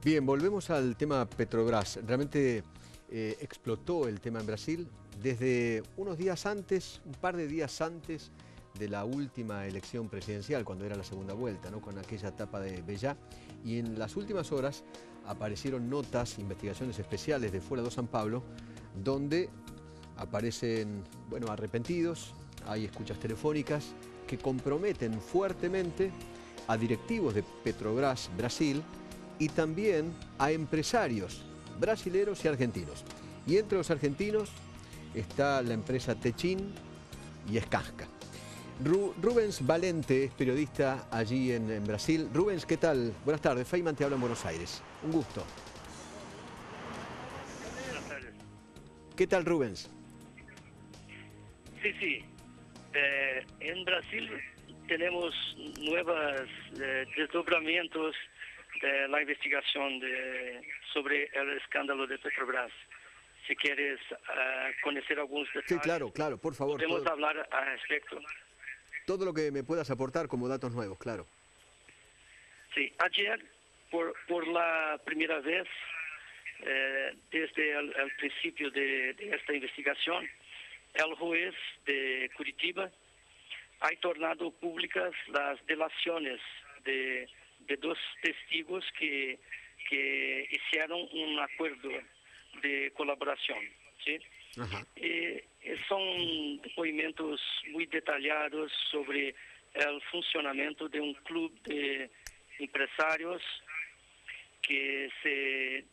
Bien, volvemos al tema Petrobras. Realmente explotó el tema en Brasil desde unos días antes, un par de días antes de la última elección presidencial, cuando era la segunda vuelta, ¿no? Con aquella etapa de Bellá. Y en las últimas horas aparecieron notas, investigaciones especiales de Fuera do São Paulo, donde aparecen, bueno, arrepentidos, hay escuchas telefónicas que comprometen fuertemente a directivos de Petrobras Brasil y también a empresarios brasileros y argentinos. Y entre los argentinos está la empresa Techin y Skanska. Rubens Valente es periodista allí en Brasil. Rubens, ¿qué tal? Buenas tardes. Feynman te habla en Buenos Aires. Un gusto. Buenas tardes. ¿Qué tal, Rubens? Sí. En Brasil tenemos nuevos desdobramientos de la investigación sobre el escándalo de Petrobras. Si quieres conocer algunos detalles, Sí, claro, por favor. Podemos hablar al respecto. Todo lo que me puedas aportar como datos nuevos, claro. Sí, ayer, por la primera vez, desde el principio de esta investigación, el juez de Curitiba ha tornado públicas las delaciones de dos testigos que hicieron un acuerdo de colaboración, ¿sí? Son depoimentos muy detallados sobre el funcionamiento de un club de empresarios que se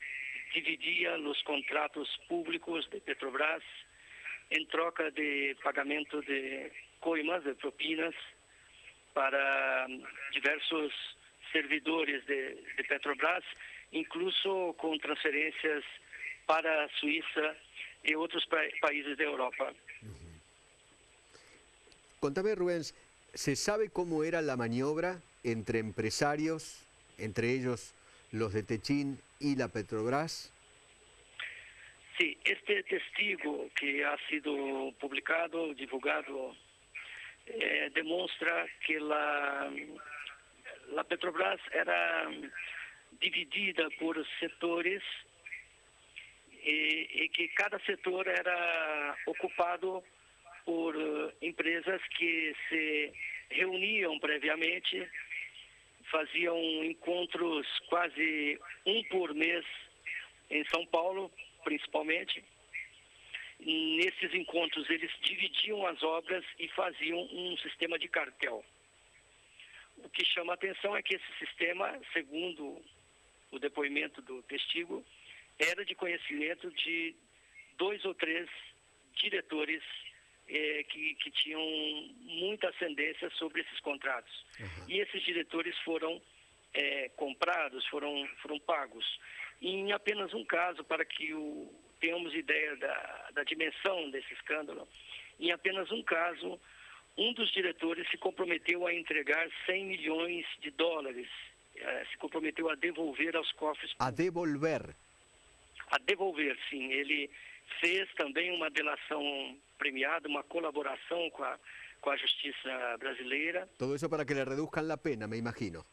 dividía los contratos públicos de Petrobras en troca de pagamento de coimas, de propinas, para diversos servidores de Petrobras, incluso con transferencias para Suiza y otros países de Europa. Contame, Rubens, ¿se sabe cómo era la maniobra entre empresarios, entre ellos los de Techin y la Petrobras? Sí, este testigo que ha sido publicado, divulgado, demuestra que la Petrobras era dividida por setores y que cada sector era ocupado por empresas que se reuniam previamente, faziam encontros quase por mês em São Paulo, principalmente. Nesses encontros, eles dividiam as obras e faziam um sistema de cartel. O que chama a atenção é que esse sistema, segundo o depoimento do testigo, era de conhecimento de 2 ou 3 diretores que tinham muita ascendência sobre esses contratos. E esses diretores foram comprados, foram pagos. E em apenas um caso, para que tenhamos ideia da dimensão desse escândalo, em apenas um caso, um dos diretores se comprometeu a entregar 100 milhões de dólares, se comprometeu a devolver aos cofres públicos. A devolver? A devolver, sim. Ele fez também uma delação premiada, uma colaboração com a justiça brasileira. Todo eso para que le reduzcan la pena, me imagino.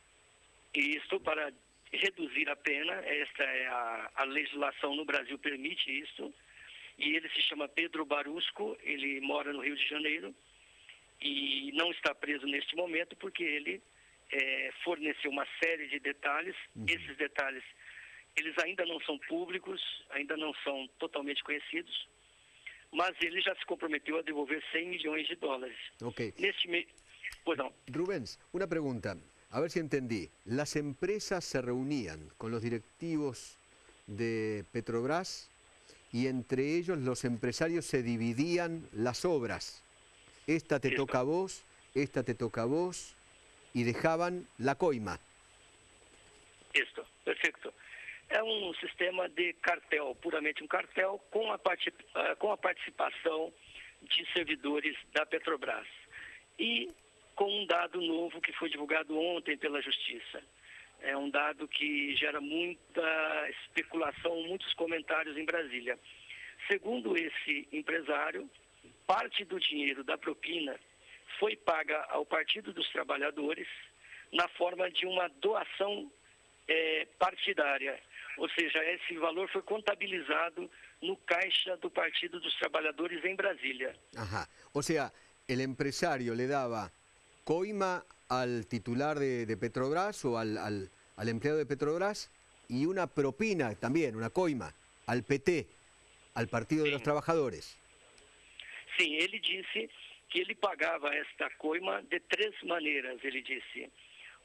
Isso para reduzir a pena. Esta é a legislação no Brasil permite isso. E ele se chama Pedro Barusco, ele mora no Rio de Janeiro e não está preso neste momento porque ele forneceu uma série de detalhes. Esses detalhes, eles ainda não são públicos, ainda não são totalmente conhecidos, mas ele já se comprometeu a devolver 100 milhões de dólares. Ok. Pues no. Rubens, una pregunta, a ver si entendí. Las empresas se reunían con los directivos de Petrobras y entre ellos los empresarios se dividían las obras. Esta te toca a vos, esta te toca a vos, y dejaban la coima. Esto, perfeito. É um sistema de cartel, puramente um cartel, com a participação de servidores da Petrobras. E com um dado novo que foi divulgado ontem pela Justiça. É um dado que gera muita especulação, muitos comentários em Brasília. Segundo esse empresário, parte do dinheiro da propina foi paga ao Partido dos Trabalhadores na forma de uma doação partidária. Ou seja, esse valor foi contabilizado no caixa do Partido dos Trabalhadores em Brasília. Ajá. O sea, el empresario le daba coima al titular de Petrobras o al empleado de Petrobras y una propina también, una coima, al PT, al Partido de los Trabajadores. Sim, ele disse que ele pagava esta coima de 3 maneiras, ele disse.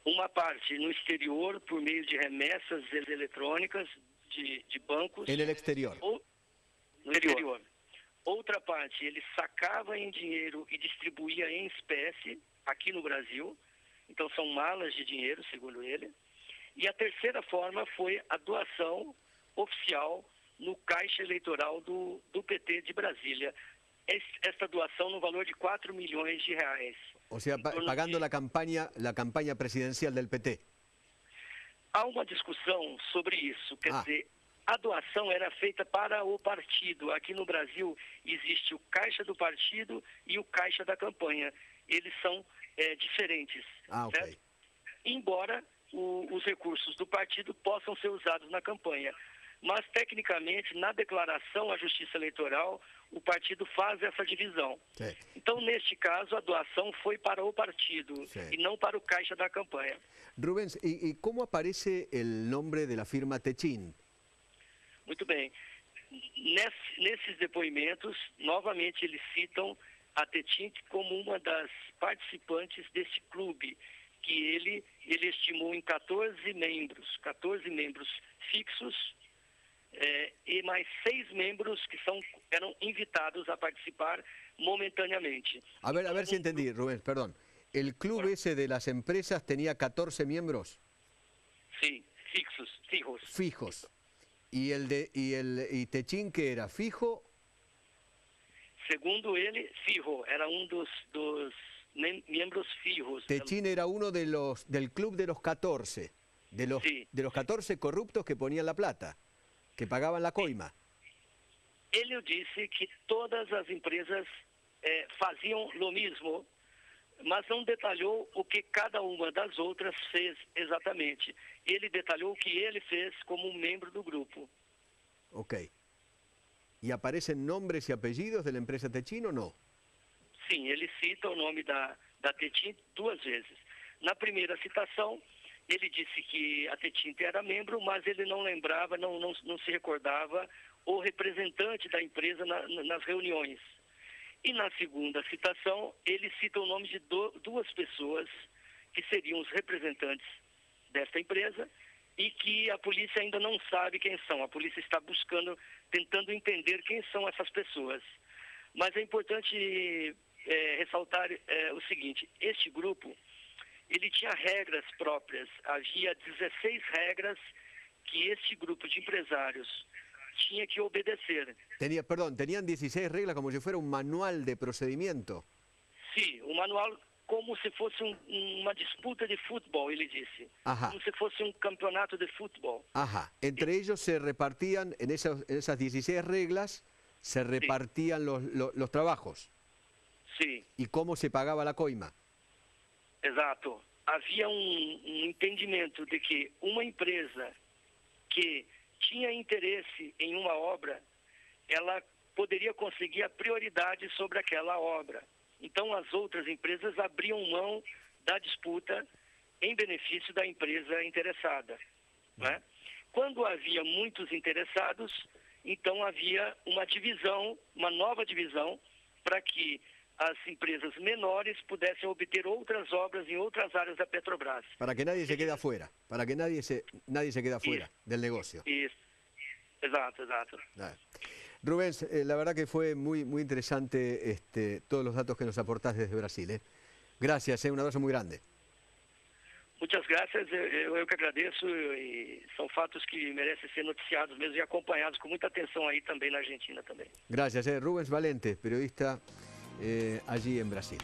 Uma parte no exterior, por meio de remessas eletrônicas de bancos. En el exterior. Ou no exterior. Outra parte, ele sacava em dinheiro e distribuía em espécie aqui no Brasil. Então, são malas de dinheiro, segundo ele. E a terceira forma foi a doação oficial no caixa eleitoral do PT de Brasília. Esta doação no valor de 4 milhões de reais. O sea, pagando la campaña presidencial del PT. Há uma discussão sobre isso. Quer dizer, a doação era feita para o partido. Aqui no Brasil existe o caixa do partido e o caixa da campanha. Eles são diferentes. Ok. Embora os recursos do partido possam ser usados na campanha. Mas, tecnicamente, na declaração à Justiça Eleitoral, o partido faz essa divisão. Sí. Então, neste caso, a doação foi para o partido e não para o caixa da campanha. Rubens, ¿y cómo aparece el nombre de la firma Techin? Muito bem. Nesses depoimentos, novamente, eles citam a Techin como uma das participantes desse clube, que ele estimou em 14 membros fixos, e mais 6 membros que eram invitados a participar momentaneamente. A ver si entendí, Rubén, perdón. ¿El club ese de las empresas tenía 14 miembros? Sí, fijos. Fijos. ¿Y Techin qué era? ¿Fijo? Segundo ele, fijo, era dos miembros fijos. Techin era uno del club de los 14, de los 14 corruptos que ponían la plata, que pagaban la coima. Ele disse que todas as empresas faziam o mesmo, mas não detalhou o que cada uma das outras fez exatamente. Ele detalhou o que ele fez como um membro do grupo. Ok. ¿Y aparecen nombres y apellidos de la empresa Techin o no? Sim, ele cita o nome da Techin 2 vezes. Na primeira citação, ele disse que a Techin era membro, mas ele não lembrava, não se recordava o representante da empresa nas reuniões. E na segunda citação, ele cita o nome de 2 pessoas que seriam os representantes desta empresa e que a polícia ainda não sabe quem são. A polícia está tentando entender quem são essas pessoas. Mas é importante ressaltar o seguinte: este grupo, ele tinha regras próprias. Havia 16 regras que este grupo de empresários tinha que obedecer. Tenían 16 reglas como si fuera un manual de procedimiento. Sim, um manual como se fosse uma disputa de futebol, ele disse. Ajá. Como se fosse um campeonato de futebol. Ajá. Entre ellos se repartían, en esas 16 reglas, se repartían los trabajos. Sim. ¿Y cómo se pagaba la coima? Exato. Havia entendimento de que uma empresa que tinha interesse em uma obra, ela poderia conseguir a prioridade sobre aquela obra. Então, as outras empresas abriam mão da disputa em benefício da empresa interessada. Né? Quando havia muitos interessados, então havia uma divisão, uma nova divisão, para que as empresas menores pudessem obter outras obras em outras áreas da Petrobras. Para que nadie se quede afuera, para que nadie se quede afuera del negocio. Isso. Exato. Rubens, la verdad que fue muy interesante todos los datos que nos aportás desde Brasil. Gracias, un abrazo muy grande. Muitas graças, eu que agradeço, e são fatos que merecem ser noticiados mesmo e acompanhados com muita atenção aí também na Argentina também. Gracias, Rubens Valente, periodista allí en Brasil.